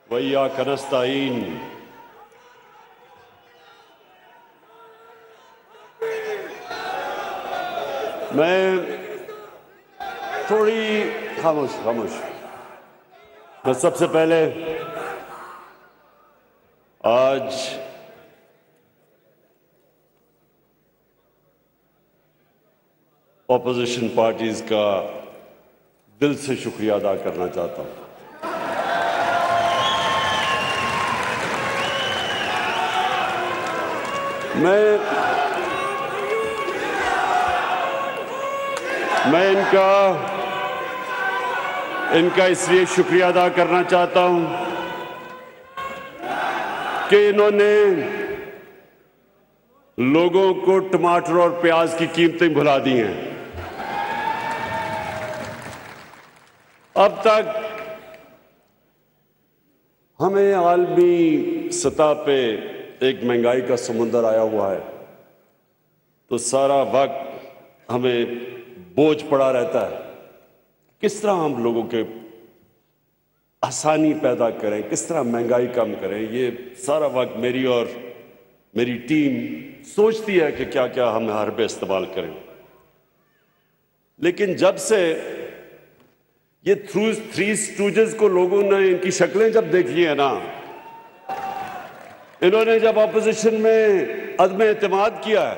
वइय्याक नस्तईन। मैं थोड़ी खामोश। मैं सबसे पहले आज ऑपोजिशन पार्टीज का दिल से शुक्रिया अदा करना चाहता हूं। मैं इनका इसलिए शुक्रिया अदा करना चाहता हूं कि इन्होंने लोगों को टमाटर और प्याज की कीमतें भुला दी हैं। अब तक हमें आलमी सतह पे एक महंगाई का समुंदर आया हुआ है, तो सारा वक्त हमें बोझ पड़ा रहता है। किस तरह हम लोगों के आसानी पैदा करें, किस तरह महंगाई कम करें, ये सारा वक्त मेरी और मेरी टीम सोचती है कि क्या क्या हम हरबे इस्तेमाल करें। लेकिन जब से ये थ्री स्टूजेस को लोगों ने इनकी शक्लें जब देखी है ना, इन्होंने जब ऑपोजिशन में अदम एतमाद किया है,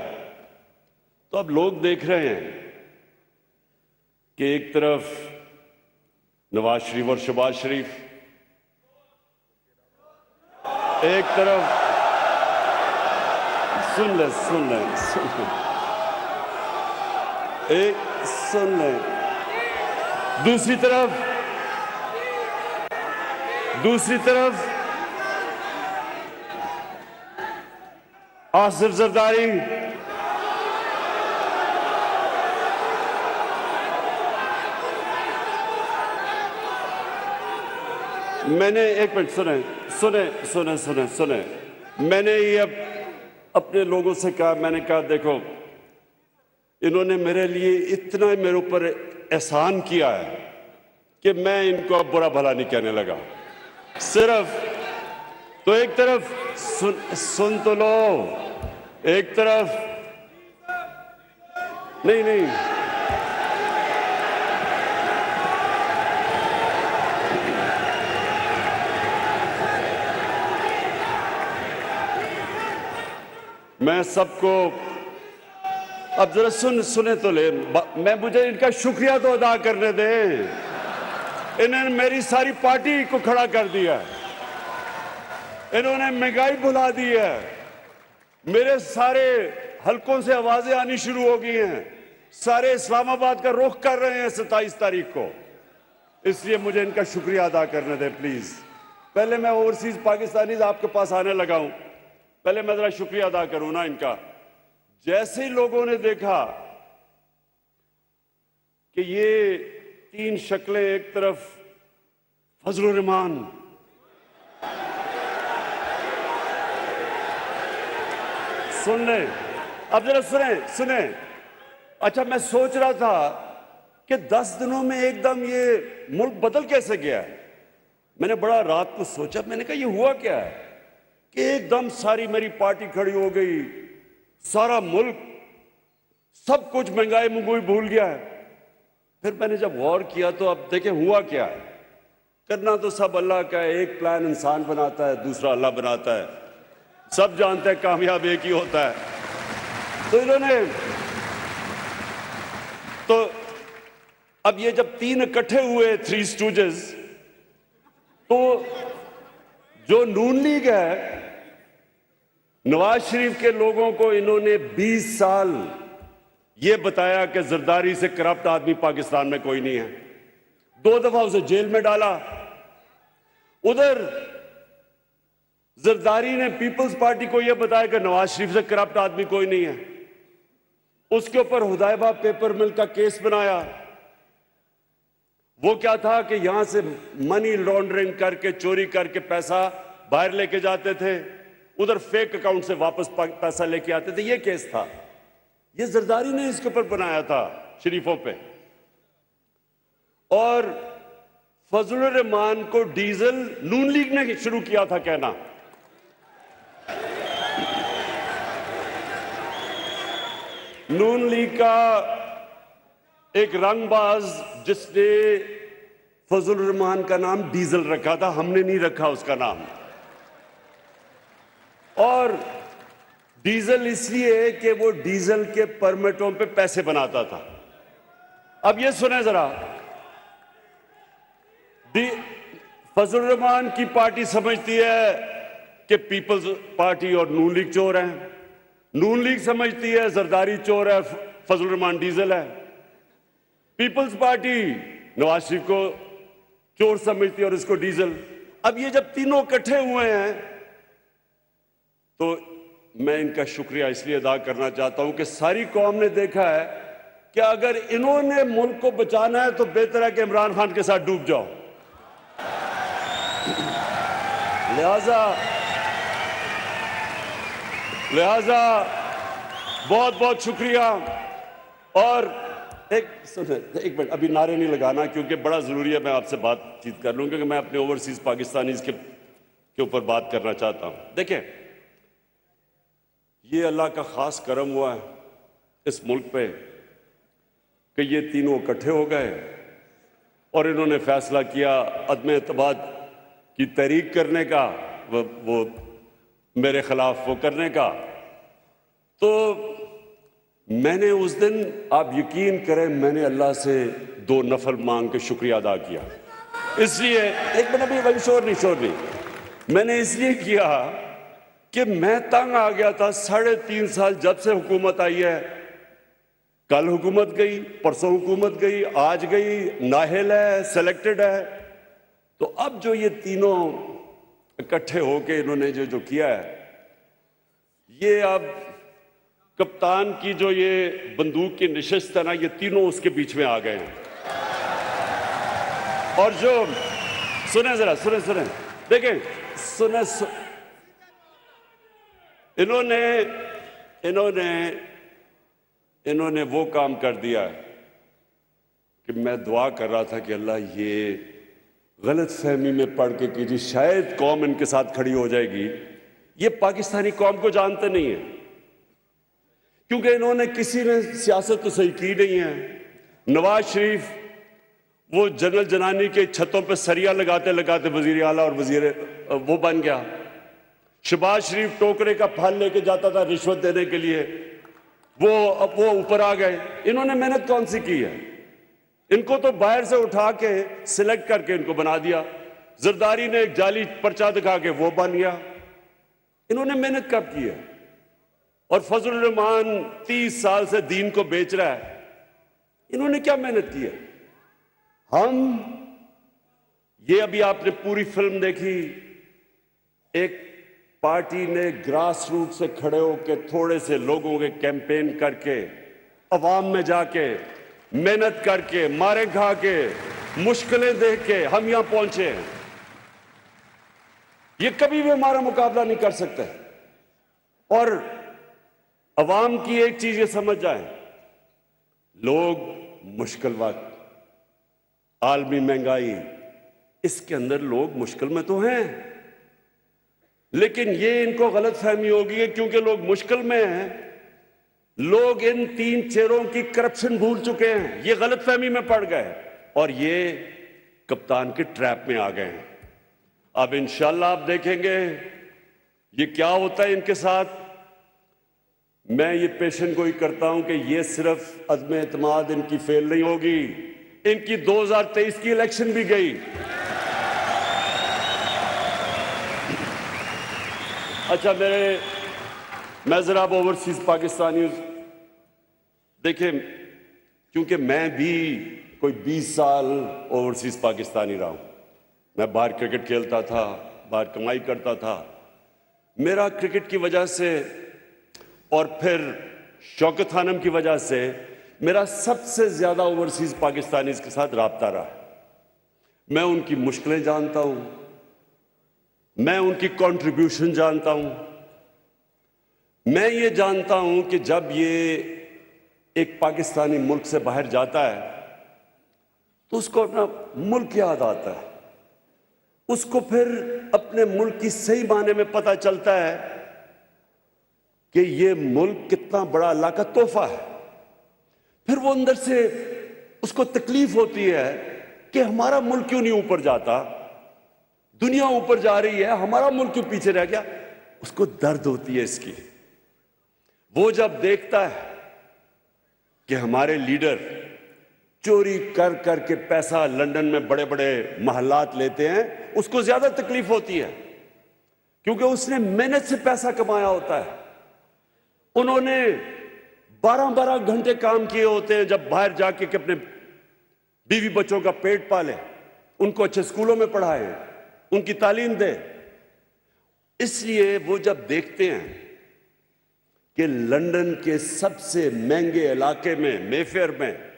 तो अब लोग देख रहे हैं कि एक तरफ नवाज शरीफ और शहबाज शरीफ, एक तरफ सुन ले, दूसरी तरफ आसिफ जरदारी, मैंने एक मिनट सुने। मैंने ये अपने लोगों से कहा, मैंने कहा देखो, इन्होंने मेरे लिए इतना मेरे ऊपर एहसान किया है कि मैं इनको अब बुरा भला नहीं कहने लगा। सिर्फ तो एक तरफ सुन तो लो, एक तरफ नहीं, मैं सबको अब जरा सुने तो ले, मुझे इनका शुक्रिया तो अदा करने दे। इन्होंने मेरी सारी पार्टी को खड़ा कर दिया, इन्होंने महंगाई भुला दी है, मेरे सारे हलकों से आवाजें आनी शुरू हो गई हैं, सारे इस्लामाबाद का रुख कर रहे हैं 27 तारीख को। इसलिए मुझे इनका शुक्रिया अदा करने दे प्लीज। पहले मैं ओवरसीज पाकिस्तानीज आपके पास आने लगा हूं, पहले मैं जरा शुक्रिया अदा करूं ना इनका। जैसे ही लोगों ने देखा कि ये तीन शक्लें, एक तरफ फजलुर रहमान, सुन ले, अब जरा सुने। अच्छा, मैं सोच रहा था कि 10 दिनों में एकदम ये मुल्क बदल कैसे गया है। मैंने बड़ा रात को सोचा, मैंने कहा ये हुआ क्या है कि एकदम सारी मेरी पार्टी खड़ी हो गई, सारा मुल्क सब कुछ महंगाई मुंगोई भूल गया है। फिर मैंने जब गौर किया तो अब देखें हुआ क्या है। करना तो सब अल्लाह का है, एक प्लान इंसान बनाता है, दूसरा अल्लाह बनाता है। सब जानते हैं कामयाब एक ही होता है। तो इन्होंने तो अब ये जब तीन इकट्ठे हुए थ्री स्टूजेस, तो जो नून लीग है, नवाज शरीफ के लोगों को इन्होंने 20 साल ये बताया कि जरदारी से करप्ट आदमी पाकिस्तान में कोई नहीं है। 2 दफा उसे जेल में डाला। उधर जरदारी ने पीपल्स पार्टी को यह बताया कि नवाज शरीफ से करप्ट आदमी कोई नहीं है। उसके ऊपर हुदैबा पेपर मिल का केस बनाया। वो क्या था कि यहां से मनी लॉन्ड्रिंग करके, चोरी करके पैसा बाहर लेके जाते थे, उधर फेक अकाउंट से वापस पैसा लेके आते थे। ये केस था, ये जरदारी ने इसके ऊपर बनाया था शरीफों पे। और फजलुर रहमान को डीजल नून लीग ने शुरू किया था कहना। नून लीग का एक रंगबाज जिसने फजलुर रहमान का नाम डीजल रखा था, हमने नहीं रखा उसका नाम। और डीजल इसलिए कि वो डीजल के परमिटों पे पैसे बनाता था। अब ये सुने जरा, फजलुर रहमान की पार्टी समझती है कि पीपल्स पार्टी और नून लीग चोर हैं, नून लीग समझती है जरदारी चोर है, फजलुर रहमान डीजल है। पीपल्स पार्टी नवाज शरीफ को चोर समझती है और इसको डीजल। अब ये जब तीनों इकट्ठे हुए हैं तो मैं इनका शुक्रिया इसलिए अदा करना चाहता हूं कि सारी कौम ने देखा है कि अगर इन्होंने मुल्क को बचाना है तो बेहतर है कि इमरान खान के साथ डूब जाओ। लिहाजा बहुत बहुत शुक्रिया। और एक मिनट, अभी नारे नहीं लगाना क्योंकि बड़ा जरूरी है मैं आपसे बातचीत कर लूं, क्योंकि मैं अपने ओवरसीज पाकिस्तानीज के ऊपर बात करना चाहता हूं। देखें, ये अल्लाह का खास करम हुआ है इस मुल्क पे कि ये तीनों इकट्ठे हो गए और इन्होंने फैसला किया अदम एतमाद की तहरीक करने का, वो मेरे खिलाफ वो करने का। तो मैंने उस दिन, आप यकीन करें, मैंने अल्लाह से 2 नफल मांग के शुक्रिया अदा किया। इसलिए एक मिनट, अभी वही शोर नहीं, मैंने इसलिए किया कि मैं तंग आ गया था। 3.5 साल जब से हुकूमत आई है, कल हुकूमत गई, परसों हुकूमत गई, आज गई, नाहिल है, सिलेक्टेड है। तो अब जो ये तीनों इकट्ठे होके इन्होंने जो किया है, ये अब कप्तान की जो ये बंदूक की नशिस्त है ना, ये तीनों उसके बीच में आ गए हैं। और जो सुने जरा, सुने देखें, इन्होंने वो काम कर दिया कि मैं दुआ कर रहा था कि अल्लाह ये गलत फहमी में पड़ के कि जी शायद कौम इनके साथ खड़ी हो जाएगी। ये पाकिस्तानी कौम को जानते नहीं है, क्योंकि इन्होंने किसी ने सियासत तो सही की नहीं है। नवाज शरीफ वो जनरल जनानी के छतों पे सरिया लगाते लगाते वजीर आला और वजीर वो बन गया। शहबाज शरीफ टोकरे का फल लेके जाता था रिश्वत देने के लिए, वो ऊपर आ गए। इन्होंने मेहनत कौन सी की है? इनको तो बाहर से उठा के सिलेक्ट करके इनको बना दिया। जरदारी ने एक जाली पर्चा दिखा के वो बन गया। इन्होंने मेहनत कब की है? और फजलुर रहमान 30 साल से दीन को बेच रहा है, इन्होंने क्या मेहनत की है? ये अभी आपने पूरी फिल्म देखी, एक पार्टी ने ग्रास रूट से खड़े होकर थोड़े से लोगों के कैंपेन करके अवाम में जाके मेहनत करके मारे खा के मुश्किलें देख के हम यहां पहुंचे हैं। ये कभी भी हमारा मुकाबला नहीं कर सकते। और अवाम की एक चीज ये समझ जाए, लोग मुश्किल वक्त, आलमी महंगाई, इसके अंदर लोग मुश्किल में तो हैं, लेकिन ये इनको गलत फहमी होगी क्योंकि लोग मुश्किल में हैं। लोग इन 3 चेहरों की करप्शन भूल चुके हैं, ये गलत फहमी में पड़ गए और ये कप्तान के ट्रैप में आ गए हैं। अब इंशाल्लाह आप देखेंगे ये क्या होता है इनके साथ। मैं ये पेशन गोई करता हूं कि ये सिर्फ अदम एतमाद इनकी फेल नहीं होगी, इनकी 2023 की इलेक्शन भी गई। अच्छा, मैं जरा अब ओवरसीज पाकिस्तानी देखें, क्योंकि मैं भी कोई 20 साल ओवरसीज पाकिस्तानी रहा हूं। मैं बाहर क्रिकेट खेलता था, बाहर कमाई करता था। मेरा क्रिकेट की वजह से और फिर शौकत खानम की वजह से मेरा सबसे ज्यादा ओवरसीज पाकिस्तानी के साथ राब्ता रहा। मैं उनकी मुश्किलें जानता हूं, मैं उनकी कंट्रीब्यूशन जानता हूं। मैं ये जानता हूं कि जब ये एक पाकिस्तानी मुल्क से बाहर जाता है तो उसको अपना मुल्क याद आता है, उसको फिर अपने मुल्क की सही मायने में पता चलता है कि ये मुल्क कितना बड़ा अल्लाह का तोहफा है। फिर वो अंदर से उसको तकलीफ होती है कि हमारा मुल्क क्यों नहीं ऊपर जाता, दुनिया ऊपर जा रही है, हमारा मुल्क क्यों पीछे रह गया। उसको दर्द होती है इसकी। वो जब देखता है कि हमारे लीडर चोरी कर कर के पैसा लंदन में बड़े बड़े महलात लेते हैं, उसको ज्यादा तकलीफ होती है, क्योंकि उसने मेहनत से पैसा कमाया होता है। उन्होंने 12-12 घंटे काम किए होते हैं जब बाहर जाके कि अपने बीवी बच्चों का पेट पाले, उनको अच्छे स्कूलों में पढ़ाए, उनकी तालीम दे। इसलिए वो जब देखते हैं कि लंदन के सबसे महंगे इलाके में, मेफेयर में,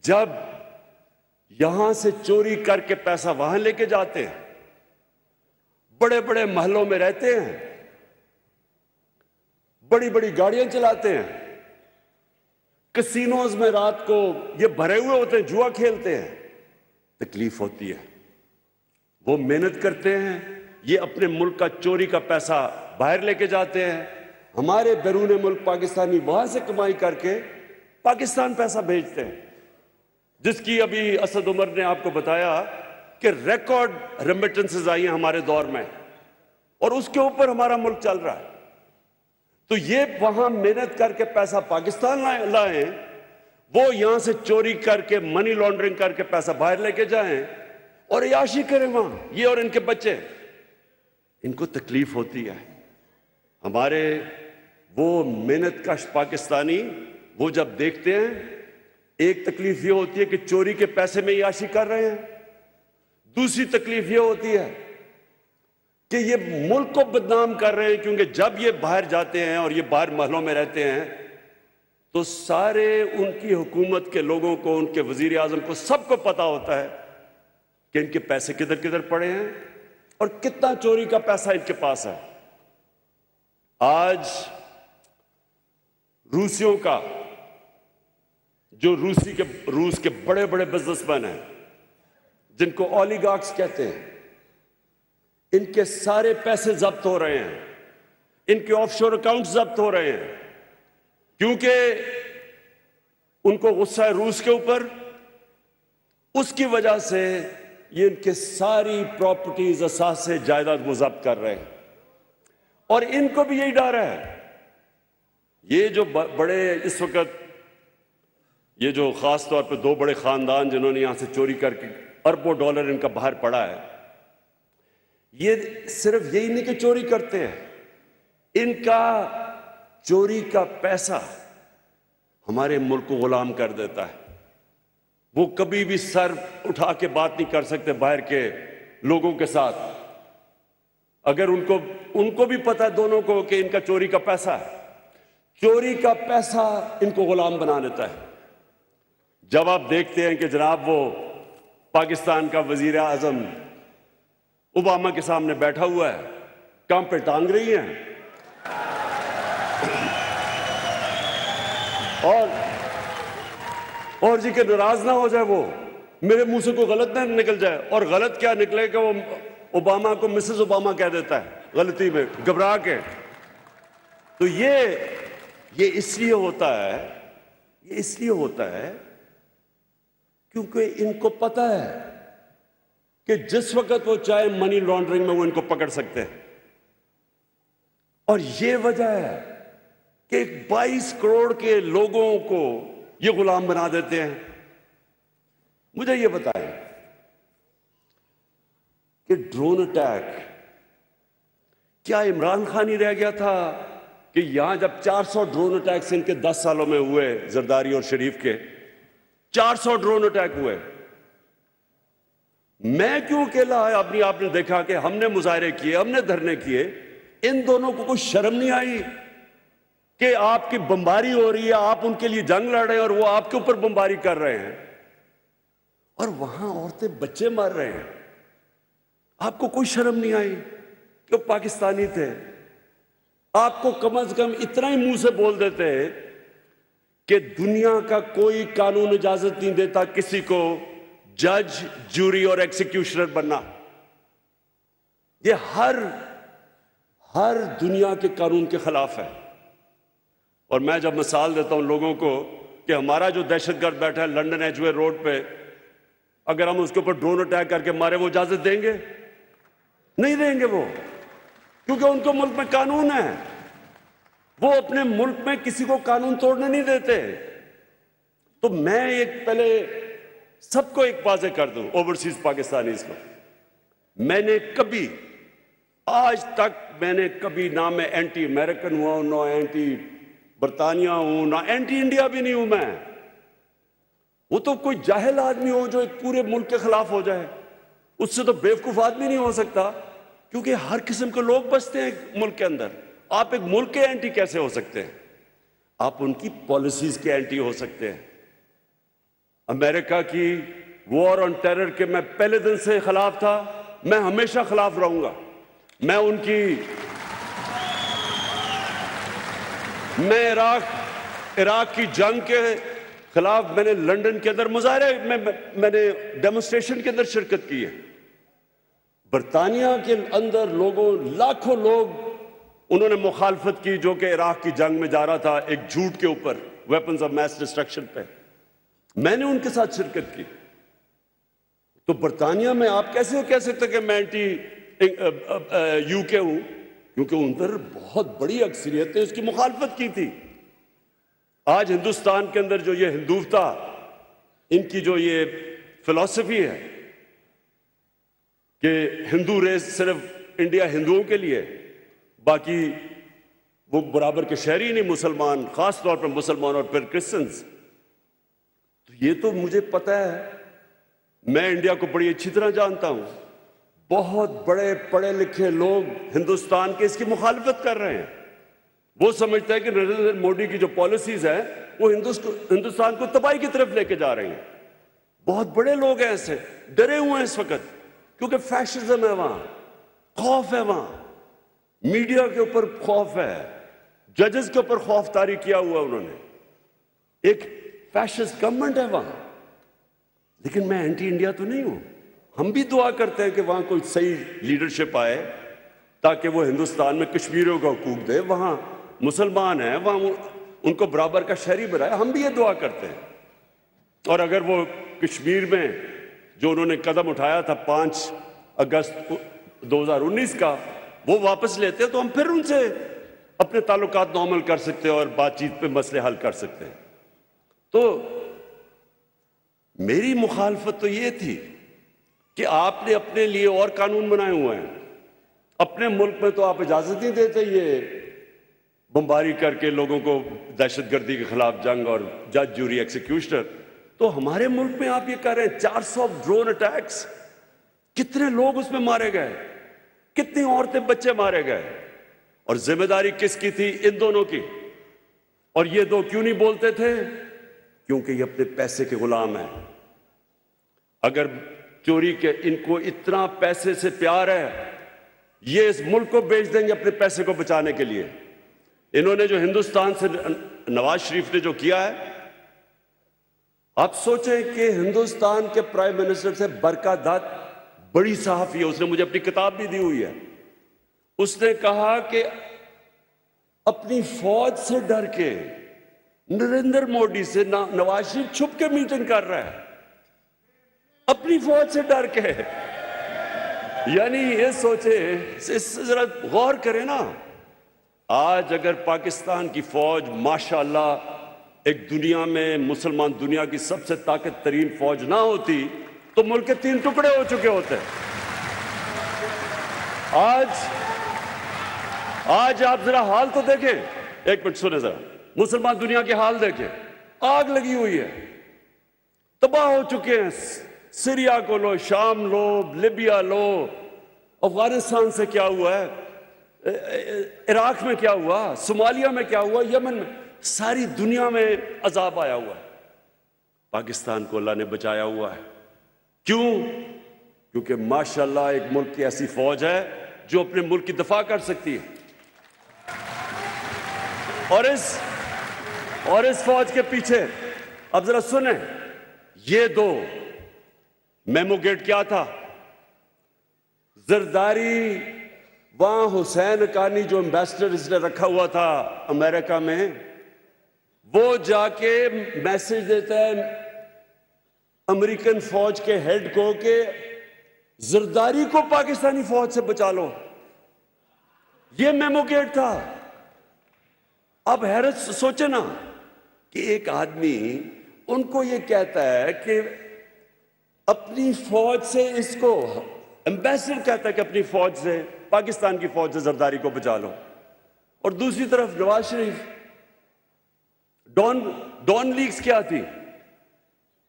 जब यहां से चोरी करके पैसा वहां लेके जाते हैं, बड़े बड़े महलों में रहते हैं, बड़ी बड़ी गाड़ियां चलाते हैं, कैसीनोज में रात को ये भरे हुए होते हैं, जुआ खेलते हैं, तकलीफ होती है। वो मेहनत करते हैं, ये अपने मुल्क का चोरी का पैसा बाहर लेके जाते हैं, हमारे बैरून मुल्क पाकिस्तानी वहां से कमाई करके पाकिस्तान पैसा भेजते हैं, जिसकी अभी असद उमर ने आपको बताया कि रिकॉर्ड रेमिटेंसेस आई हैं हमारे दौर में, और उसके ऊपर हमारा मुल्क चल रहा है। तो ये वहां मेहनत करके पैसा पाकिस्तान लाए, वो यहां से चोरी करके, मनी लॉन्ड्रिंग करके पैसा बाहर लेके जाएं और याशी करें वहां, ये और इनके बच्चे। इनको तकलीफ होती है। हमारे वो मेहनत कश पाकिस्तानी वो जब देखते हैं, एक तकलीफ ये होती है कि चोरी के पैसे में याशी कर रहे हैं, दूसरी तकलीफ ये होती है कि ये मुल्क को बदनाम कर रहे हैं, क्योंकि जब ये बाहर जाते हैं और ये बाहर महलों में रहते हैं तो सारे उनकी हुकूमत के लोगों को, उनके वजीर आजम को, सबको पता होता है कि इनके पैसे किधर किधर पड़े हैं और कितना चोरी का पैसा इनके पास है। आज रूसियों का, जो रूस के बड़े बड़े बिजनेसमैन हैं, जिनको ओलिगार्क्स कहते हैं, इनके सारे पैसे जब्त हो रहे हैं, इनके ऑफशोर अकाउंट्स जब्त हो रहे हैं, क्योंकि उनको गुस्सा है रूस के ऊपर। उसकी वजह से ये इनके सारी प्रॉपर्टीज, असासे, जायदाद वो जब्त कर रहे हैं, और इनको भी यही डर है। ये जो बड़े इस वक्त, ये जो खास तौर पे 2 बड़े खानदान जिन्होंने यहां से चोरी करके अरबों डॉलर इनका बाहर पड़ा है, ये सिर्फ यही नहीं कि चोरी करते हैं, इनका चोरी का पैसा हमारे मुल्क को गुलाम कर देता है। वो कभी भी सर उठा के बात नहीं कर सकते बाहर के लोगों के साथ। अगर उनको भी पता है दोनों को कि इनका चोरी का पैसा है, चोरी का पैसा इनको गुलाम बना देता है। जब आप देखते हैं कि जनाब वो पाकिस्तान का वजीर आजम ओबामा के सामने बैठा हुआ है, काम पे टांग रही हैं, और जी के नाराज ना हो जाए, वो मेरे मुंह से कोई गलत ना निकल जाए, और गलत क्या निकले कि वो ओबामा को मिसेस ओबामा कह देता है गलती में, घबरा के। तो ये इसलिए होता है, ये इसलिए होता है क्योंकि इनको पता है कि जिस वक्त वो चाहे मनी लॉन्ड्रिंग में वो इनको पकड़ सकते हैं। और ये वजह है कि 22 करोड़ के लोगों को ये गुलाम बना देते हैं। मुझे ये बताएं कि ड्रोन अटैक, क्या इमरान खान ही रह गया था कि यहां जब 400 ड्रोन अटैक्स इनके 10 सालों में हुए, जरदारी और शरीफ के 400 ड्रोन अटैक हुए, मैं क्यों अकेला है? अपनी आपने देखा कि हमने मुजाहरे किए, हमने धरने किए, इन दोनों को कुछ शर्म नहीं आई कि आपकी बमबारी हो रही है, आप उनके लिए जंग लड़ रहे हैं और वो आपके ऊपर बमबारी कर रहे हैं, और वहां औरतें बच्चे मार रहे हैं। आपको कोई शर्म नहीं आई कि वो पाकिस्तानी थे? आपको कम से कम इतना ही मुंह से बोल देते कि दुनिया का कोई कानून इजाजत नहीं देता किसी को जज, जूरी और एग्जीक्यूशनर बनना। ये हर दुनिया के कानून के खिलाफ है। और मैं जब मिसाल देता हूं लोगों को कि हमारा जो दहशतगर्द बैठा है लंदन एजवे रोड पे, अगर हम उसके ऊपर ड्रोन अटैक करके मारे, वो इजाजत देंगे? नहीं देंगे वो, क्योंकि उनको मुल्क में कानून है। वो अपने मुल्क में किसी को कानून तोड़ने नहीं देते। तो मैं पहले सबको एक वाज़ेह कर दूं, ओवरसीज पाकिस्तानीज को, मैंने कभी आज तक ना मैं एंटी अमेरिकन हुआ, ना एंटी बरतानिया हूं, ना एंटी इंडिया भी नहीं हूं मैं। वो तो कोई जाहिल आदमी हो जो एक पूरे मुल्क के खिलाफ हो जाए, उससे तो बेवकूफ आदमी नहीं हो सकता, क्योंकि हर किस्म के लोग बसते हैं मुल्क के अंदर। आप एक मुल्क के एंटी कैसे हो सकते हैं? आप उनकी पॉलिसीज के एंटी हो सकते हैं। अमेरिका की वॉर ऑन टेरर के मैं पहले दिन से खिलाफ था, मैं हमेशा खिलाफ रहूंगा। मैं इराक की जंग के खिलाफ मैंने लंदन के अंदर मुजाहरे मैंने डेमोन्स्ट्रेशन के अंदर शिरकत की है। बरतानिया के अंदर लाखों लोग उन्होंने मुखालफत की, जो कि इराक की जंग में जा रहा था एक झूठ के ऊपर, वेपन्स ऑफ मैस डिस्ट्रक्शन पे। मैंने उनके साथ शिरकत की। तो बरतानिया में आप कैसे कह सकते कि मैं एंटी यूके हूं, क्योंकि उन पर बहुत बड़ी अक्सरियत ने उसकी मुखालफत की थी। आज हिंदुस्तान के अंदर जो ये हिंदुत्वता, इनकी जो ये फिलॉसफी है कि हिंदू रेस सिर्फ इंडिया हिंदुओं के लिए, बाकी वो बराबर के शहरी नहीं, मुसलमान, खास तौर पर मुसलमान और फिर क्रिश्चियंस। तो ये तो मुझे पता है, मैं इंडिया को बड़ी अच्छी तरह जानता हूं। बहुत बड़े पढ़े लिखे लोग हिंदुस्तान के इसकी मुखालफत कर रहे हैं। वो समझते हैं कि नरेंद्र मोदी की जो पॉलिसीज है वो हिंदुस्तान को तबाही की तरफ लेके जा रही हैं। बहुत बड़े लोग हैं ऐसे, डरे हुए हैं इस वक्त, क्योंकि फैशिज्म है वहां, खौफ है वहां, मीडिया के ऊपर खौफ है, जजेस के ऊपर खौफ तारी किया हुआ उन्होंने। एक फैशिस्ट गवर्नमेंट है वहां। लेकिन मैं एंटी इंडिया तो नहीं हूं। हम भी दुआ करते हैं कि वहां कोई सही लीडरशिप आए ताकि वो हिंदुस्तान में कश्मीरियों का हकूक दे, वहां मुसलमान हैं, वहां उनको बराबर का शहरी बनाए। हम भी ये दुआ करते हैं। और अगर वो कश्मीर में जो उन्होंने कदम उठाया था 5 अगस्त 2019 का, वो वापस लेते हैं तो हम फिर उनसे अपने ताल्लुकात नॉर्मल कर सकते हैं और बातचीत पे मसले हल कर सकते हैं। तो मेरी मुखालफत तो ये थी कि आपने अपने लिए और कानून बनाए हुए हैं। अपने मुल्क में तो आप इजाजत नहीं देते ये बमबारी करके लोगों को दहशतगर्दी के खिलाफ जंग और जज, जूरी, एग्जीक्यूशनर। तो हमारे मुल्क में आप ये कर रहे हैं 400 ड्रोन अटैक्स, कितने लोग उसमें मारे गए, कितनी औरतें बच्चे मारे गए, और जिम्मेदारी किसकी थी? इन दोनों की। और ये दो क्यों नहीं बोलते थे? क्योंकि ये अपने पैसे के गुलाम हैं। अगर चोरी के इनको इतना पैसे से प्यार है, ये इस मुल्क को बेच देंगे अपने पैसे को बचाने के लिए। इन्होंने जो हिंदुस्तान से नवाज शरीफ ने जो किया है, आप सोचें कि हिंदुस्तान के प्राइम मिनिस्टर से बरका दत्त बड़ी सहाफी है, उसने मुझे अपनी किताब भी दी हुई है। उसने कहा कि अपनी फौज से डर के नरेंद्र मोदी से नवाज शरीफ छुप के मीटिंग कर रहा है, अपनी फौज से डर के। यानी ये सोचे, इससे जरा गौर करें ना। आज अगर पाकिस्तान की फौज माशाअल्लाह एक दुनिया में मुसलमान दुनिया की सबसे ताकत तरीन फौज ना होती तो मुल्क के 3 टुकड़े हो चुके होते। आज आप जरा हाल तो देखें, एक मिनट सुने जरा, मुसलमान दुनिया के हाल देखें। आग लगी हुई है, तबाह हो चुके हैं। सीरिया को लो, शाम लो, लिबिया लो, अफगानिस्तान से क्या हुआ है, इराक में क्या हुआ, सोमालिया में क्या हुआ, यमन में, सारी दुनिया में अजाब आया हुआ है। पाकिस्तान को अल्लाह ने बचाया हुआ है। क्यों? क्योंकि माशाअल्लाह एक मुल्क की ऐसी फौज है जो अपने मुल्क की दफा कर सकती है। और इस फौज के पीछे, अब जरा सुने, ये दो मेमो गेट क्या था? जरदारी वहां हुसैन हक्कानी जो एम्बेसडर इसने रखा हुआ था अमेरिका में, वो जाके मैसेज देता है अमेरिकन फौज के हेड को कि जरदारी को पाकिस्तानी फौज से बचा लो। ये मेमो गेट था। अब हैरत सोचे ना कि एक आदमी उनको ये कहता है कि अपनी फौज से, इसको एम्बेसडर कहता है कि अपनी फौज से, पाकिस्तान की फौज से जरदारी को बचा लो, और दूसरी तरफ नवाज शरीफ, डॉन लीग्स क्या थी?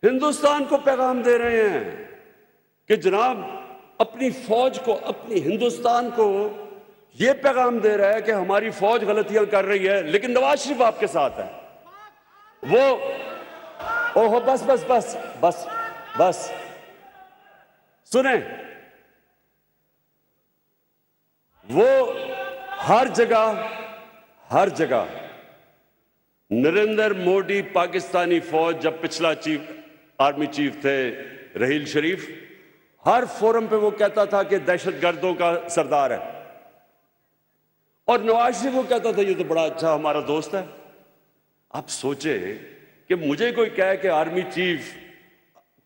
हिंदुस्तान को पैगाम दे रहे हैं कि जनाब अपनी फौज को, अपनी हिंदुस्तान को यह पैगाम दे रहा है कि हमारी फौज गलतियां कर रही है, लेकिन नवाज शरीफ आपके साथ है। वो ओहो, बस बस बस बस बस सुने, वो हर जगह नरेंद्र मोदी, पाकिस्तानी फौज, जब पिछला आर्मी चीफ थे रहील शरीफ, हर फोरम पे वो कहता था कि दहशतगर्दों का सरदार है, और नवाज शरीफ वो कहता था ये तो बड़ा अच्छा हमारा दोस्त है। आप सोचे कि मुझे कोई कहे कि आर्मी चीफ,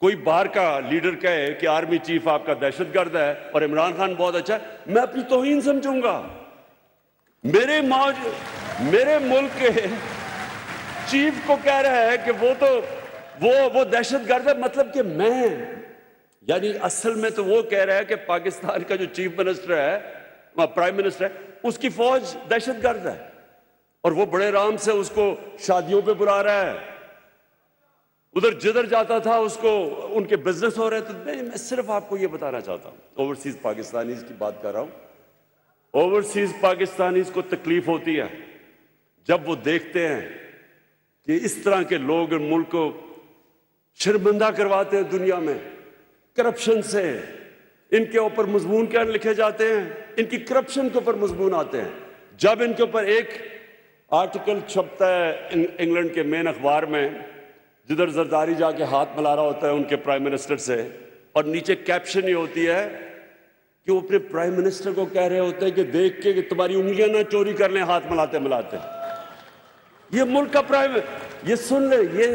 कोई बाहर का लीडर कहे कि आर्मी चीफ आपका दहशतगर्द है और इमरान खान बहुत अच्छा है, मैं अपनी तौहीन समझूंगा। मेरे मुल्क के चीफ को कह रहा है कि वो दहशतगर्द है, मतलब कि मैं, यानी असल में तो वो कह रहा है कि पाकिस्तान का जो चीफ मिनिस्टर है, प्राइम मिनिस्टर है, उसकी फौज दहशतगर्द है, और वो बड़े आराम से उसको शादियों पे बुला रहा है, उधर जिधर जाता था उसको उनके बिजनेस हो रहे थे। मैं सिर्फ आपको ये बताना चाहता हूं, ओवरसीज पाकिस्तानीज की बात कर रहा हूं। ओवरसीज पाकिस्तानीज को तकलीफ होती है जब वो देखते हैं कि इस तरह के लोग मुल्क को शर्मिंदा करवाते हैं दुनिया में करप्शन से। इनके ऊपर मजमून क्या लिखे जाते हैं, इनकी करप्शन के ऊपर मजमून आते हैं। जब इनके ऊपर एक आर्टिकल छपता है इंग्लैंड के मेन अखबार में, जिधर जरदारी जाके हाथ मिला रहा होता है उनके प्राइम मिनिस्टर से, और नीचे कैप्शन ये होती है कि वो अपने प्राइम मिनिस्टर को कह रहे होते हैं कि देख के कि तुम्हारी उंगलियां ना चोरी कर लें हाथ मिलाते मिलाते। ये मुल्क का प्राइम, ये सुन ले, ये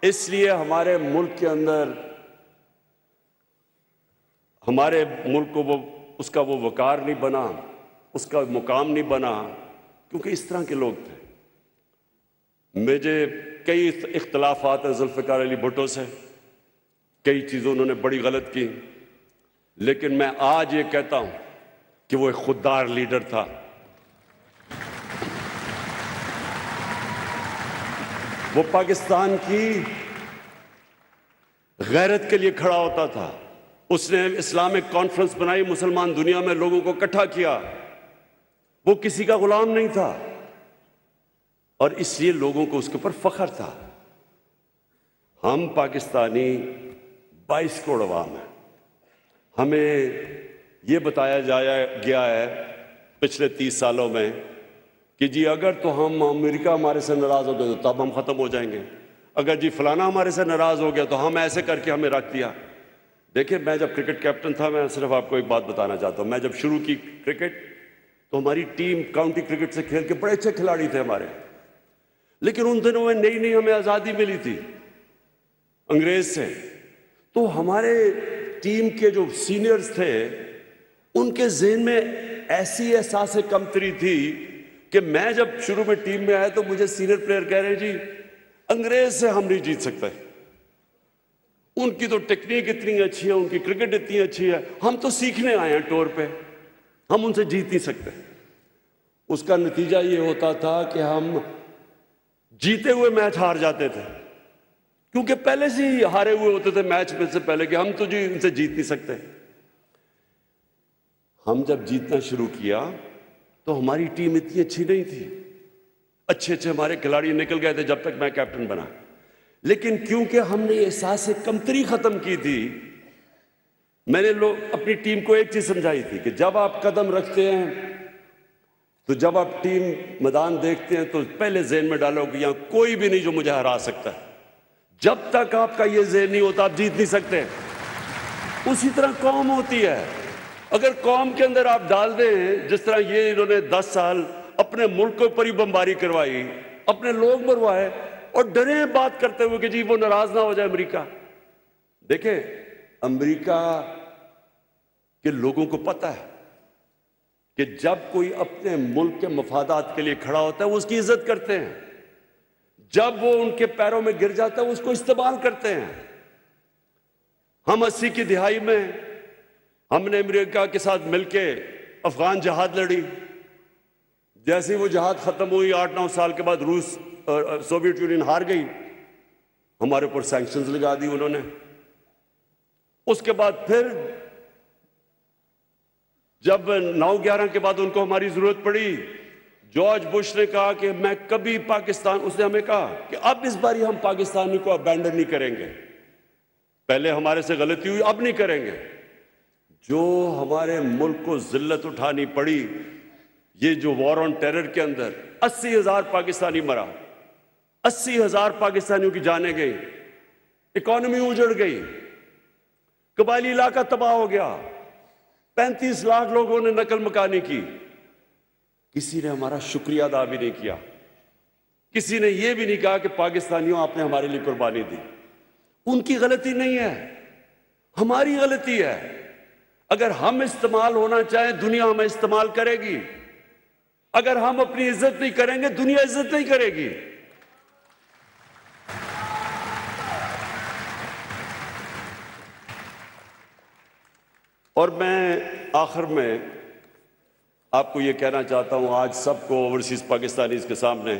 इसलिए हमारे मुल्क के अंदर, हमारे मुल्क को उसका वो वकार नहीं बना, उसका मुकाम नहीं बना, क्योंकि इस तरह के लोग थे। मुझे कई इख्तलाफात हैं जुल्फ़िकार अली भुट्टो से, कई चीज़ों उन्होंने बड़ी गलत की, लेकिन मैं आज ये कहता हूं कि वो एक खुददार लीडर था। वो पाकिस्तान की गैरत के लिए खड़ा होता था। उसने इस्लामिक कॉन्फ्रेंस बनाई, मुसलमान दुनिया में लोगों को इकट्ठा किया। वो किसी का गुलाम नहीं था, और इसलिए लोगों को उसके ऊपर फख्र था। हम पाकिस्तानी 22 करोड़ अवाम हैं। हमें यह बताया गया है पिछले 30 सालों में कि जी अगर तो हम अमेरिका हमारे से नाराज हो गए तो तब हम खत्म हो जाएंगे, अगर जी फलाना हमारे से नाराज हो गया तो हम ऐसे करके हमें रख दिया। देखिए, मैं जब क्रिकेट कैप्टन था, मैं सिर्फ आपको एक बात बताना चाहता हूं। मैं जब शुरू की क्रिकेट तो हमारी टीम काउंटी क्रिकेट से खेल के बड़े अच्छे खिलाड़ी थे हमारे, लेकिन उन दिनों में नई नई हमें आज़ादी मिली थी अंग्रेज से। तो हमारे टीम के जो सीनियर्स थे उनके ज़हन में ऐसी एहसास कमतरी थी कि मैं जब शुरू में टीम में आया तो मुझे सीनियर प्लेयर कह रहे जी अंग्रेज से हम नहीं जीत सकते, उनकी तो टेक्निक इतनी अच्छी है, उनकी क्रिकेट इतनी अच्छी है, हम तो सीखने आए हैं टूर पे, हम उनसे जीत नहीं सकते। उसका नतीजा ये होता था कि हम जीते हुए मैच हार जाते थे, क्योंकि पहले से ही हारे हुए होते थे मैच में से पहले कि हम तो जी इनसे जीत नहीं सकते। हम जब जीतना शुरू किया तो हमारी टीम इतनी अच्छी नहीं थी, अच्छे अच्छे हमारे खिलाड़ी निकल गए थे जब तक मैं कैप्टन बना, लेकिन क्योंकि हमने एहसास से कमतरी खत्म की थी, मैंने अपनी टीम को एक चीज समझाई थी कि जब आप कदम रखते हैं तो जब आप टीम मैदान देखते हैं तो पहले ज़हन में डालो कि यहां कोई भी नहीं जो मुझे हरा सकता है। जब तक आपका ये ज़हन नहीं होता आप जीत नहीं सकते। उसी तरह कौम होती है। अगर कौम के अंदर आप डाल दें, जिस तरह ये इन्होंने 10 साल अपने मुल्क के ऊपर ही बमबारी करवाई, अपने लोग मरवाए और डरे बात करते हुए कि जी वो नाराज ना हो जाए अमेरिका। देखें, अमेरिका के लोगों को पता है कि जब कोई अपने मुल्क के मफादात के लिए खड़ा होता है वो उसकी इज्जत करते हैं, जब वो उनके पैरों में गिर जाता है वो उसको इस्तेमाल करते हैं। हम 80 की दिहाई में हमने अमेरिका के साथ मिलके अफगान जहाद लड़ी। जैसे ही वो जहाद खत्म हुई 8-9 साल के बाद रूस सोवियत यूनियन हार गई, हमारे ऊपर सैंक्शंस लगा दी उन्होंने। उसके बाद फिर जब 9/11 के बाद उनको हमारी जरूरत पड़ी, जॉर्ज बुश ने कहा कि मैं कभी पाकिस्तान, उसने हमें कहा कि अब इस बारी हम पाकिस्तान को अबैंडन नहीं करेंगे, पहले हमारे से गलती हुई अब नहीं करेंगे। जो हमारे मुल्क को जिल्लत उठानी पड़ी, ये जो वॉर ऑन टेरर के अंदर 80,000 पाकिस्तानी मरा, 80,000 पाकिस्तानियों की जानें गई, इकॉनमी उजड़ गई, कबायली इलाका तबाह हो गया, 35 लाख लोगों ने नकल मकानी की। किसी ने हमारा शुक्रिया अदा भी नहीं किया, किसी ने यह भी नहीं कहा कि पाकिस्तानियों आपने हमारे लिए कुर्बानी दी। उनकी गलती नहीं है, हमारी गलती है। अगर हम इस्तेमाल होना चाहें दुनिया हमें इस्तेमाल करेगी, अगर हम अपनी इज्जत नहीं करेंगे दुनिया इज्जत नहीं करेगी। और मैं आखिर में आपको यह कहना चाहता हूं आज सबको ओवरसीज पाकिस्तानीज के सामने,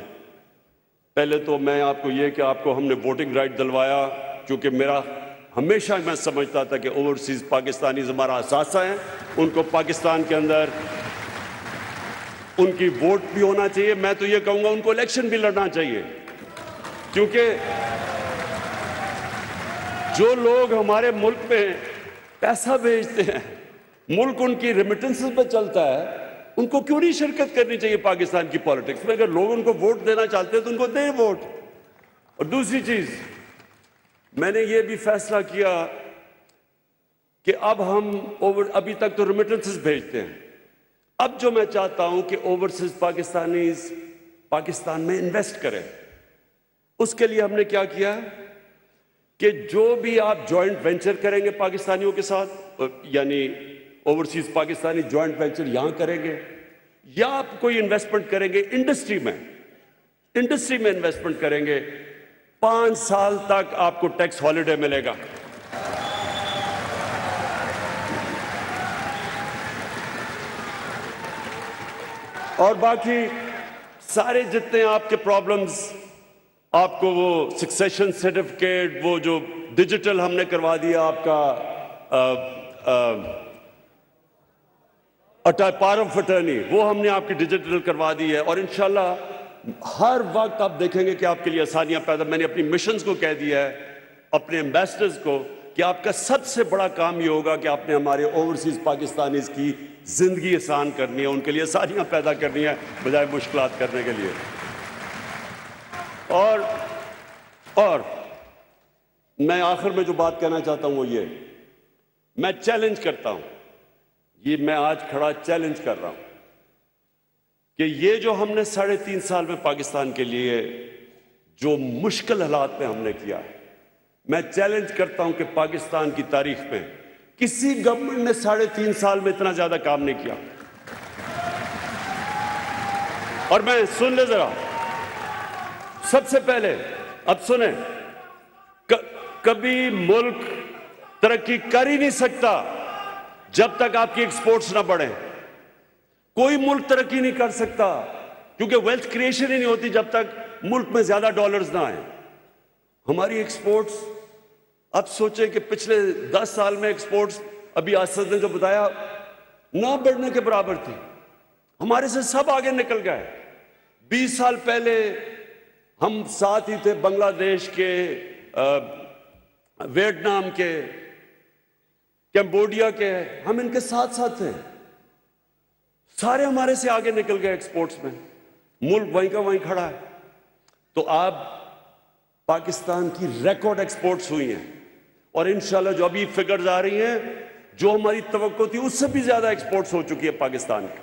पहले तो मैं आपको यह कि आपको हमने वोटिंग राइट दिलवाया, क्योंकि मेरा हमेशा मैं समझता था कि ओवरसीज पाकिस्तानीज हमारा असासा है, उनको पाकिस्तान के अंदर उनकी वोट भी होना चाहिए। मैं तो ये कहूंगा उनको इलेक्शन भी लड़ना चाहिए, क्योंकि जो लोग हमारे मुल्क में पैसा भेजते हैं, मुल्क उनकी रेमिटेंसेस पर चलता है, उनको क्यों नहीं शिरकत करनी चाहिए पाकिस्तान की पॉलिटिक्स में? अगर लोग उनको वोट देना चाहते हैं तो उनको दें वोट। और दूसरी चीज, मैंने ये भी फैसला किया कि अब हम अभी तक तो रेमिटेंसेस भेजते हैं, अब जो मैं चाहता हूं कि ओवरसीज पाकिस्तानीज पाकिस्तान में इन्वेस्ट करें। उसके लिए हमने क्या किया कि जो भी आप जॉइंट वेंचर करेंगे पाकिस्तानियों के साथ, यानी ओवरसीज पाकिस्तानी जॉइंट वेंचर यहां करेंगे या आप कोई इन्वेस्टमेंट करेंगे इंडस्ट्री में इन्वेस्टमेंट करेंगे, 5 साल तक आपको टैक्स हॉलिडे मिलेगा। और बाकी सारे जितने आपके प्रॉब्लम्स, आपको वो सक्सेशन सर्टिफिकेट, वो जो डिजिटल हमने करवा दिया आपका पावर ऑफ अटर्नी, वो हमने आपकी डिजिटल करवा दी है। और इंशाल्लाह हर वक्त आप देखेंगे कि आपके लिए आसानियां पैदा। मैंने अपनी मिशंस को कह दिया है, अपने एम्बेसडर्स को, कि आपका सबसे बड़ा काम ये होगा कि आपने हमारे ओवरसीज पाकिस्तानीज की जिंदगी आसान करनी है, उनके लिए आसानियां पैदा करनी है बजाय मुश्किलात करने के लिए। और मैं आखिर में जो बात कहना चाहता हूं वो ये, मैं चैलेंज करता हूं, ये मैं आज खड़ा चैलेंज कर रहा हूं कि ये जो हमने 3.5 साल में पाकिस्तान के लिए जो मुश्किल हालात में हमने किया है, मैं चैलेंज करता हूं कि पाकिस्तान की तारीख में किसी गवर्नमेंट ने 3.5 साल में इतना ज्यादा काम नहीं किया। और मैं सुन ले जरा, सबसे पहले अब सुने, कभी मुल्क तरक्की कर ही नहीं सकता जब तक आपकी एक्सपोर्ट्स ना बढ़े। कोई मुल्क तरक्की नहीं कर सकता, क्योंकि वेल्थ क्रिएशन ही नहीं होती जब तक मुल्क में ज्यादा डॉलर्स ना आए। हमारी एक्सपोर्ट्स, अब सोचे कि पिछले 10 साल में एक्सपोर्ट्स, अभी आसद ने जो बताया, ना बढ़ने के बराबर थी। हमारे से सब आगे निकल गए। 20 साल पहले हम साथ ही थे बांग्लादेश के, वियतनाम के, कंबोडिया के, हम इनके साथ साथ थे। सारे हमारे से आगे निकल गए एक्सपोर्ट्स में, मुल्क वहीं का वहीं खड़ा है। तो अब पाकिस्तान की रिकॉर्ड एक्सपोर्ट्स हुई हैं और इंशाल्लाह जो अभी फिगर्स आ रही हैं, जो हमारी तवक्को थी उससे भी ज्यादा एक्सपोर्ट्स हो चुकी है पाकिस्तान की।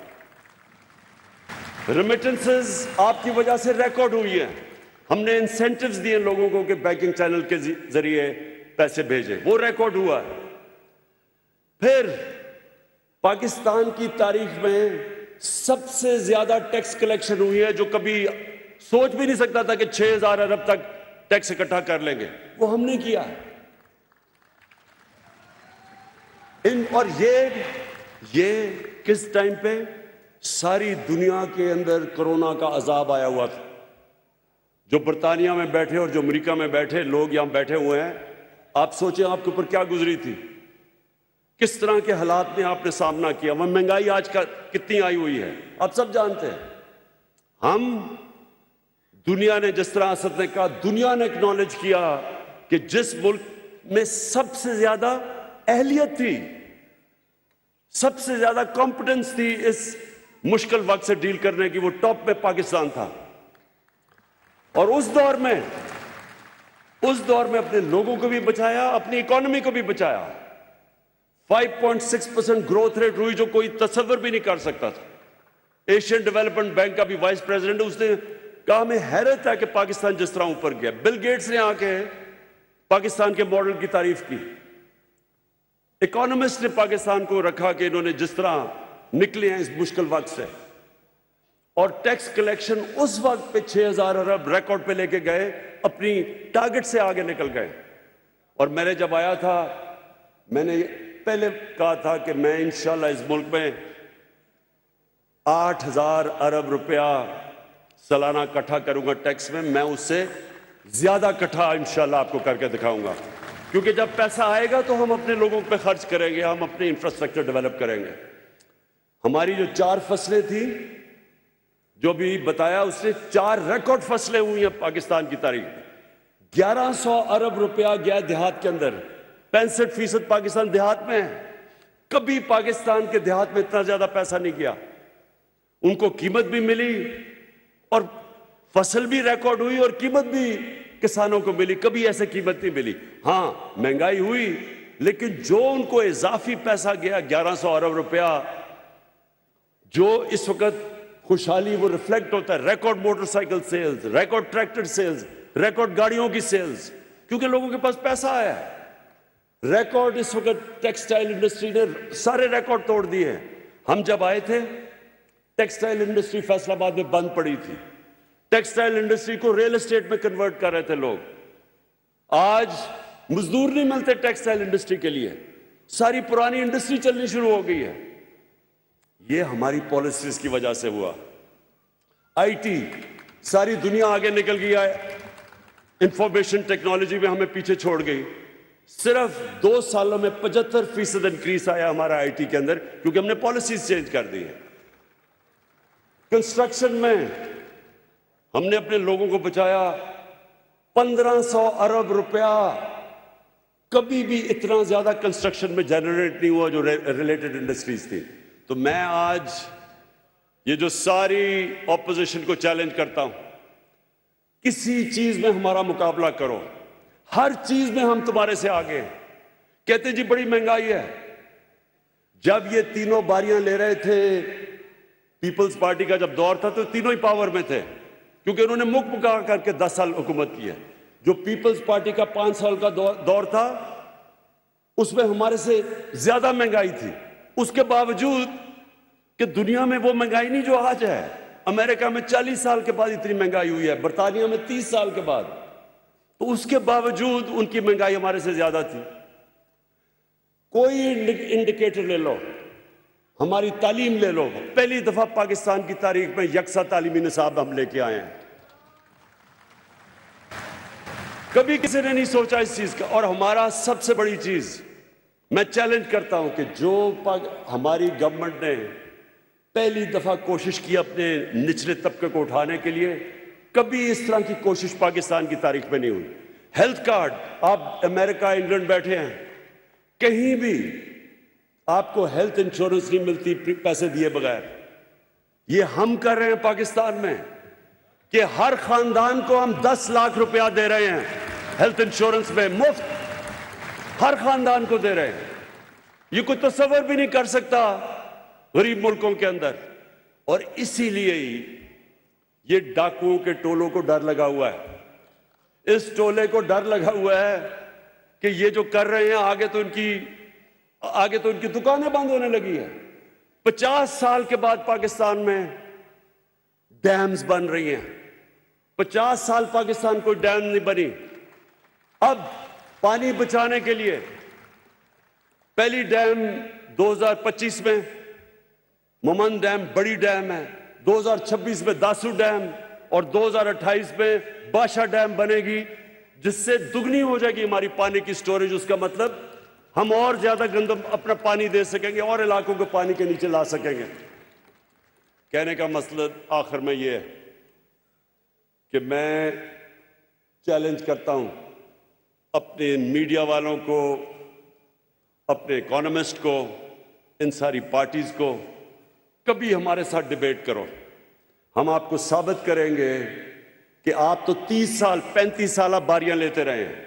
रेमिटेंसेस आपकी वजह से रिकॉर्ड हुई है। हमने इंसेंटिव्स दिए लोगों को कि बैंकिंग चैनल के जरिए पैसे भेजें, वो रिकॉर्ड हुआ है। फिर पाकिस्तान की तारीख में सबसे ज्यादा टैक्स कलेक्शन हुई है, जो कभी सोच भी नहीं सकता था कि 6000 अरब तक टैक्स इकट्ठा कर लेंगे, वो हमने किया। और ये किस टाइम पे? सारी दुनिया के अंदर कोरोना का अजाब आया हुआ था। जो बर्तानिया में बैठे और जो अमेरिका में बैठे लोग यहां बैठे हुए हैं, आप सोचें आपके ऊपर क्या गुजरी थी, किस तरह के हालात में आपने सामना किया। वह महंगाई आज का कितनी आई हुई है आप सब जानते हैं। हम दुनिया ने, जिस तरह असद ने कहा, दुनिया ने एक्नॉलेज किया कि जिस मुल्क में सबसे ज्यादा अहलियत थी, सबसे ज्यादा कॉम्पिटेंस थी इस मुश्किल वक्त से डील करने की, वो टॉप में पाकिस्तान था। और उस दौर में अपने लोगों को भी बचाया, अपनी इकोनॉमी को भी बचाया। 5.6% ग्रोथ रेट हुई, जो कोई तस्वर भी नहीं कर सकता था। एशियन डेवलपमेंट बैंक का भी वाइस प्रेसिडेंट, उसने कहा हमें हैरत है कि पाकिस्तान जिस तरह ऊपर गया। बिल गेट्स ने आके पाकिस्तान के मॉडल की तारीफ की। इकोनॉमिस्ट ने पाकिस्तान को रखा कि इन्होंने जिस तरह निकले हैं इस मुश्किल वक्त से। और टैक्स कलेक्शन उस वक्त पे 6000 अरब रिकॉर्ड पे लेके गए, अपनी टारगेट से आगे निकल गए। और मैंने जब आया था, मैंने पहले कहा था कि मैं इंशाल्लाह इस मुल्क में 8000 अरब रुपया सालाना इकट्ठा करूंगा टैक्स में। मैं उससे ज्यादा इकट्ठा इंशाल्लाह आपको करके दिखाऊंगा, क्योंकि जब पैसा आएगा तो हम अपने लोगों पे खर्च करेंगे, हम अपने इंफ्रास्ट्रक्चर डेवलप करेंगे। हमारी जो 4 फसलें थी, जो भी बताया, उससे 4 रिकॉर्ड फसलें हुई हैं पाकिस्तान की तारीख में। 1100 अरब रुपया गया देहात के अंदर। 65% पाकिस्तान देहात में है। कभी पाकिस्तान के देहात में इतना ज्यादा पैसा नहीं गया। उनको कीमत भी मिली और फसल भी रिकॉर्ड हुई और कीमत भी किसानों को मिली। कभी ऐसे कीमत नहीं मिली। हाँ, महंगाई हुई, लेकिन जो उनको इजाफी पैसा गया 1100 अरब रुपया, जो इस वक्त खुशहाली, वो रिफ्लेक्ट होता है। Record motorcycle sales, record tractor sales, record गाड़ियों की सेल्स, क्योंकि लोगों के पास पैसा आया है। रिकॉर्ड इस वक्त टेक्सटाइल इंडस्ट्री ने सारे रिकॉर्ड तोड़ दिए हैं। हम जब आए थे, टेक्सटाइल इंडस्ट्री फैसलाबाद में बंद पड़ी थी। टेक्सटाइल इंडस्ट्री को रियल एस्टेट में कन्वर्ट कर रहे थे लोग। आज मजदूर नहीं मिलते टेक्सटाइल इंडस्ट्री के लिए, सारी पुरानी इंडस्ट्री चलनी शुरू हो गई है। ये हमारी पॉलिसीज की वजह से हुआ। आईटी, सारी दुनिया आगे निकल गई है, इंफॉर्मेशन टेक्नोलॉजी में हमें पीछे छोड़ गई। सिर्फ 2 सालों में 75% इंक्रीज आया हमारा आईटी के अंदर, क्योंकि हमने पॉलिसीज चेंज कर दी है। कंस्ट्रक्शन में हमने अपने लोगों को बचाया। 1500 अरब रुपया, कभी भी इतना ज्यादा कंस्ट्रक्शन में जनरेट नहीं हुआ जो रिलेटेड इंडस्ट्रीज थी। तो मैं आज ये जो सारी ऑपोजिशन को चैलेंज करता हूं, किसी चीज में हमारा मुकाबला करो, हर चीज में हम तुम्हारे से आगे हैं। कहते जी बड़ी महंगाई है। जब ये तीनों बारियां ले रहे थे, पीपल्स पार्टी का जब दौर था, तो तीनों ही पावर में थे, क्योंकि उन्होंने मुख मुका करके 10 साल हुकूमत की है। जो पीपल्स पार्टी का 5 साल का दौर था, उसमें हमारे से ज्यादा महंगाई थी। उसके बावजूद कि दुनिया में वो महंगाई नहीं जो आज है। अमेरिका में 40 साल के बाद इतनी महंगाई हुई है, बर्तानिया में 30 साल के बाद, तो उसके बावजूद उनकी महंगाई हमारे से ज्यादा थी। कोई इंडिकेटर ले लो, हमारी तालीम ले लो, पहली दफा पाकिस्तान की तारीख में यकसा तालीमी निसाब हम लेके आए हैं। कभी किसी ने नहीं सोचा इस चीज का। और हमारा सबसे बड़ी चीज, मैं चैलेंज करता हूं कि जो हमारी गवर्नमेंट ने पहली दफा कोशिश की अपने निचले तबके को उठाने के लिए, कभी इस तरह की कोशिश पाकिस्तान की तारीख में नहीं हुई। हेल्थ कार्ड, आप अमेरिका, इंग्लैंड बैठे हैं, कहीं भी आपको हेल्थ इंश्योरेंस नहीं मिलती पैसे दिए बगैर। ये हम कर रहे हैं पाकिस्तान में कि हर खानदान को हम 10 लाख रुपया दे रहे हैं हेल्थ इंश्योरेंस में मुफ्त, हर खानदान को दे रहे हैं। ये कोई तस्वर भी नहीं कर सकता गरीब मुल्कों के अंदर। और इसीलिए ही ये डाकुओं के टोलों को डर लगा हुआ है। इस टोले को डर लगा हुआ है कि ये जो कर रहे हैं आगे तो इनकी दुकानें बंद होने लगी है। 50 साल के बाद पाकिस्तान में डैम्स बन रही हैं। 50 साल पाकिस्तान कोई डैम नहीं बनी। अब पानी बचाने के लिए पहली डैम 2025 में मोमन डैम बड़ी डैम है, 2026 में दासू डैम और 2028 में बादशाह डैम बनेगी, जिससे दुगनी हो जाएगी हमारी पानी की स्टोरेज। उसका मतलब हम और ज्यादा गंदम अपना पानी दे सकेंगे और इलाकों को पानी के नीचे ला सकेंगे। कहने का मकसद आखिर में यह है कि मैं चैलेंज करता हूं अपने मीडिया वालों को, अपने इकोनॉमिस्ट को, इन सारी पार्टीज को, कभी हमारे साथ डिबेट करो। हम आपको साबित करेंगे कि आप तो 30 साल 35 साल बारियां लेते रहे हैं।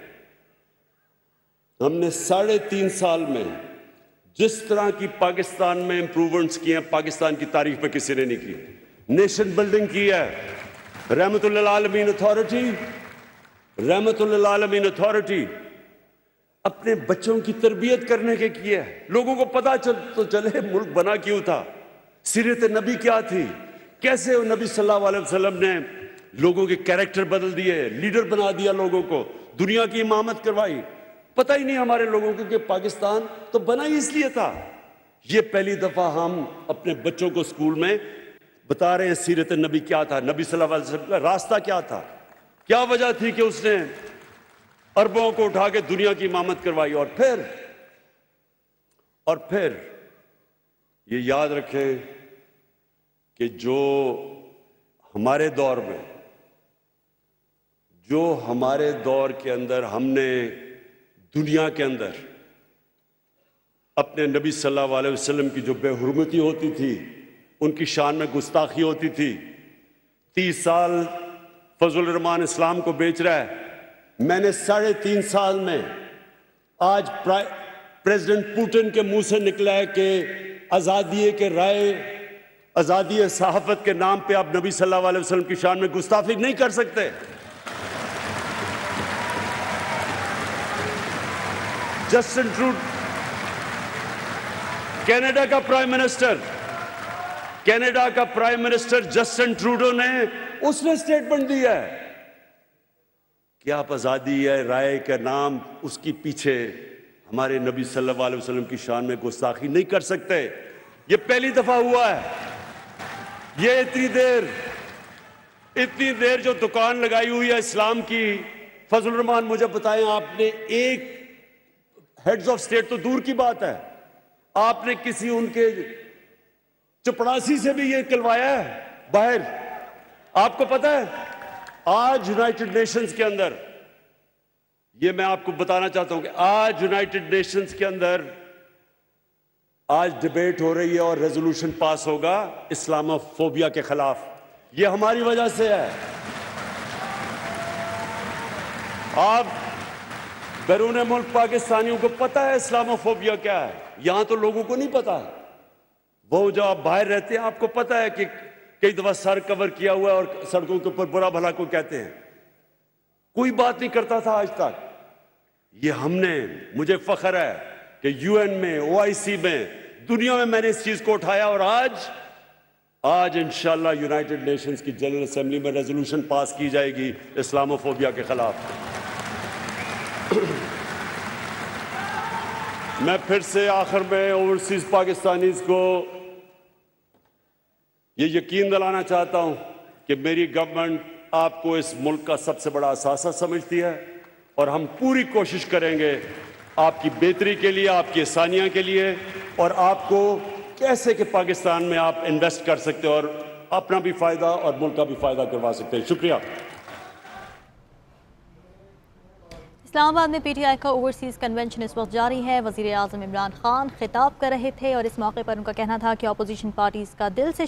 हमने 3.5 साल में जिस तरह की पाकिस्तान में इंप्रूवमेंट्स किए हैं, पाकिस्तान की तारीख में किसी ने नहीं की। नेशन बिल्डिंग की है, रहमतुल्लिल आलमीन अथॉरिटी अपने बच्चों की तरबियत करने के किए है। लोगों को पता चले मुल्क बना क्यों था, सीरत नबी क्या थी, कैसे वो नबी सल्लल्लाहु अलैहि वसल्लम ने लोगों के कैरेक्टर बदल दिए, लीडर बना दिया, लोगों को दुनिया की इमामत करवाई। पता ही नहीं हमारे लोगों को कि पाकिस्तान तो बना ही इसलिए था। ये पहली दफा हम अपने बच्चों को स्कूल में बता रहे हैं सीरत नबी क्या था, नबी सल्लल्लाहु अलैहि वसल्लम का रास्ता क्या था, क्या वजह थी कि उसने अरबों को उठा के दुनिया की इमामत करवाई। और फिर ये याद रखें कि जो हमारे दौर के अंदर हमने दुनिया के अंदर अपने नबी सल्लल्लाहु अलैहि वसल्लम की जो बेहुरमती होती थी, उनकी शान में गुस्ताखी होती थी। 30 साल फजल रहमान इस्लाम को बेच रहा है। मैंने 3.5 साल में आज प्रेसिडेंट पुतिन के मुंह से निकला है कि आजादी सहाफत के नाम पे आप नबी सल्लल्लाहु अलैहि वसल्लम की शान में गुस्ताखी नहीं कर सकते। जस्टिन ट्रूडो, कनाडा का प्राइम मिनिस्टर जस्टिन ट्रूडो ने उसने स्टेटमेंट दिया है कि आप आजादी है राय का नाम उसकी पीछे हमारे नबी सल्लल्लाहु अलैहि वसल्लम की शान में गुस्ताखी नहीं कर सकते। ये पहली दफा हुआ है। ये इतनी देर जो दुकान लगाई हुई है इस्लाम की, फजल रहमान मुझे बताएं, आपने एक हेड्स ऑफ स्टेट तो दूर की बात है, आपने किसी उनके चपड़ासी से भी ये कहलवाया है बाहर? आपको पता है आज यूनाइटेड नेशंस के अंदर, ये मैं आपको बताना चाहता हूं कि आज यूनाइटेड नेशंस के अंदर आज डिबेट हो रही है और रेजोल्यूशन पास होगा इस्लामोफोबिया के खिलाफ। ये हमारी वजह से है। आप बैरून मुल्क पाकिस्तानियों को पता है इस्लामोफोबिया क्या है, यहां तो लोगों को नहीं पता है। वो जो आप बाहर रहते हैं आपको पता है कि कई दफा सर कवर किया हुआ है और सड़कों के ऊपर बुरा भला को कहते हैं। कोई बात नहीं करता था आज तक। ये मुझे फख्र है कि यूएन में, ओआईसी में, दुनिया में मैंने इस चीज को उठाया और आज इंशाल्लाह यूनाइटेड नेशंस की जनरल असेंबली में रेजोल्यूशन पास की जाएगी इस्लामोफोबिया के खिलाफ। मैं फिर से आखिर में ओवरसीज पाकिस्तानीज को ये यकीन दिलाना चाहता हूं कि मेरी गवर्नमेंट आपको इस मुल्क का सबसे बड़ा असासा समझती है और हम पूरी कोशिश करेंगे आपकी बेहतरी के लिए, आपकी आसानियां के लिए, और आपको कैसे कि पाकिस्तान में आप इन्वेस्ट कर सकते हो और अपना भी फायदा और मुल्क का भी फायदा करवा सकते हैं। शुक्रिया। इस्लामाबाद में पीटीआई का ओवरसीज कन्वेंशन इस वक्त जारी है। वजीर आज़म इमरान खान खिताब कर रहे थे और इस मौके पर उनका कहना था कि अपोजिशन पार्टीज का दिल से